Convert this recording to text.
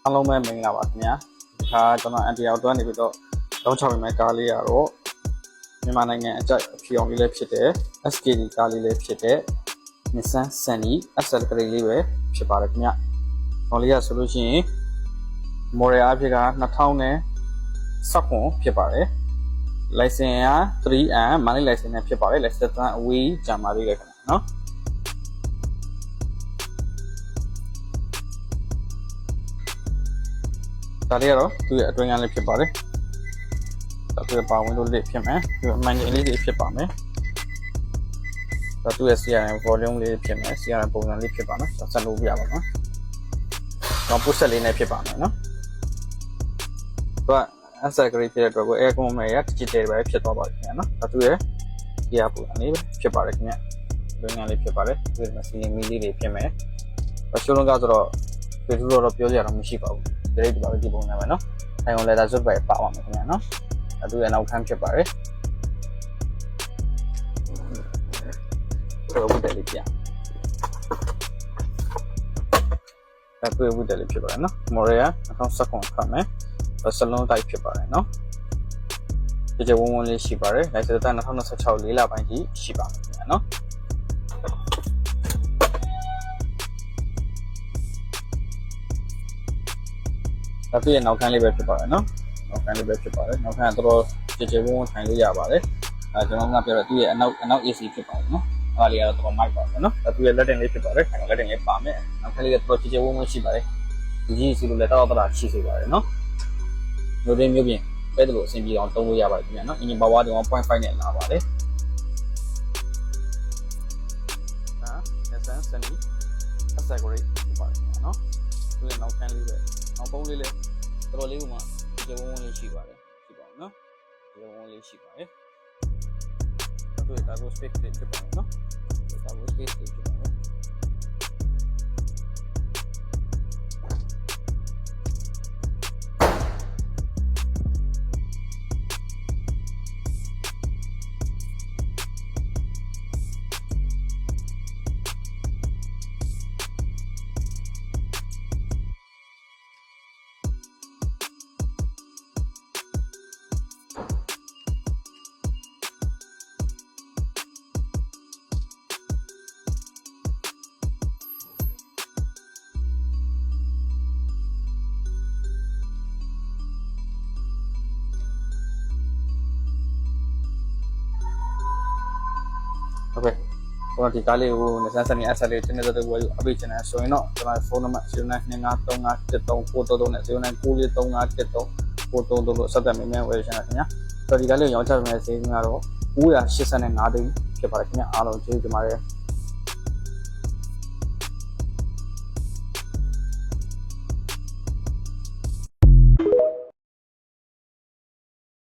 အားလုံးပဲမင်္ဂလာပါခင်ဗျာဒီခါကျွန်တော် NPL တွန်းနေပြီးတော့လောင်းချောင်းမိမဲ့ကားလေးရတော့မြန်မာနိုင်ငံအကြိုက်အဖြူအောင်လေးလည်းဖြစ်တယ် SKD ကားလေးလည်းဖြစ်တဲ့ Nissan Sunny SL ကလေးလေးပဲဖြစ်ပါတယ်ခင်ဗျာဟောလေးရဆိုလို့ရှိရင် model အဖြစ်က2019ဖြစ်ပါတယ် license က 3M money license နဲ့ဖြစ်ပါတယ် license အဝေးကြံပါသေးတယ်ခင်ဗျာနော်ဒါလေးကတော့သူ့ရဲ့အတွင်းကလေးဖြစ်ပါတယ်ဒါသူ့ရဲ့ပါဝင်လို့လေးဖြစ်မယ်သူ့အမှန်ကြီးလေးတွေဖြစ်ပါမယ်ဒါသူ့ရဲ့ CRM volume လေးဖြစ်မယ် CRM ပုံစံလေးဖြစ်ပါနော်ဆက်လို့ပြပါမယ်တော့ပုဆက်လေးနဲ့ဖြစ်ပါမယ်နော်သူက answer grade ဖြစ်တဲ့အတွက်ကို aircon မဲ့ရ digital ပဲဖြစ်သွားပါတယ်ခင်ဗျာနော်ဒါသူ့ရဲ့ CRM ပုံစံလေးဖြစ်ပါတယ်ခင်ဗျာအတွင်းကလေးဖြစ်ပါတယ်သူ့ရဲ့ machine မီလေးတွေဖြစ်မယ်ရှုံးလုံးကဆိုတော့ဒီလိုတော့ပြောကြရတော့မရှိပါဘူးဒီလိုပါပဲဒီပုံစံပဲเนาะထိုင်အောင် leather zip ပဲပါပါမယ်ခင်ဗျာเนาะအတူရဲ့နောက်ခန်းဖြစ်ပါတယ်ဆိုတော့ဝတ်တယ်လေးပြအတူဝတ်တယ်လေးဖြစ်ပါတယ်เนาะ Moria 2019ခါမယ်ဆလုံးတိုက်ဖြစ်ပါတယ်เนาะဒီဝုန်းလေးရှိပါတယ် license 2026 4လပိုင်းကြီးရှိပါမယ်ခင်ဗျာเนาะဒါပြည့်နောက်ခန်းလေးပဲဖြစ်ပါတယ်နော်နောက်ခန်းလေးပဲဖြစ်ပါတယ်နောက်ခန်းကတော့ကြည်ကြဲဝုန်းဝုန်းထိုင်လို့ရပါတယ်ကျွန်တော်ကပြောတော့သူ့ရဲ့အနောက် AC ဖြစ်ပါတယ်နော်အားလေးကတော့တော့မိုက်ပါပဲနော်ဒါသူ့ရဲ့လက်တင်လေးဖြစ်ပါတယ်လက်တင်လေးပါမယ်နောက်ခန်းလေးကတော့ကြည်ကြဲဝုန်းဝုန်းရှိပါတယ်ဒီစီလိုလည်းတော့ရှိစေပါတယ်နော်မျိုးရင်းမျိုးပြင်ပဲတယ်လို့အဆင်ပြေအောင်သုံးလို့ရပါတယ်ခင်ဗျာနော် engine power 1.5 နဲ့လာပါတယ်Nissan Sunny SL grade ဖြစ်ပါတယ်ခင်ဗျာနော်သူ့ရဲ့နောက်ခန်းလေးပဲနောက်ပုံးလေးလည်းတော်တော်လေးကမှဒီဝုန်းဝုန်းလေးရှိပါတယ်ရှိပါဘူးနော်ဒီဝုန်းဝုန်းလေးရှိပါတယ်အခုဒါကို space လေးဖြစ်ပါတယ်နော်ဒါကို space လေးဖြစ်ပါတယ်โอเคကျွန်တော်ဒီကားလေးကို Nissan Sunny SL လေးတင်းနေတဲ့ဝယ်ယူအပိတ်ချင်တယ်ဆိုရင်တော့ကျွန်တော်ဖုန်းနံပါတ်0925351343နဲ့0994351343လို့ဆက်သွယ်မိမယ်ဝယ်ယူချင်တာခင်ဗျာဆိုတော့ဒီကားလေးကိုရောင်းချပေးမယ့်ဈေးကတော့985သိန်းဖြစ်ပါတယ်ခင်ဗျာအားလုံးကျေးဇူးတင်ပါတယ်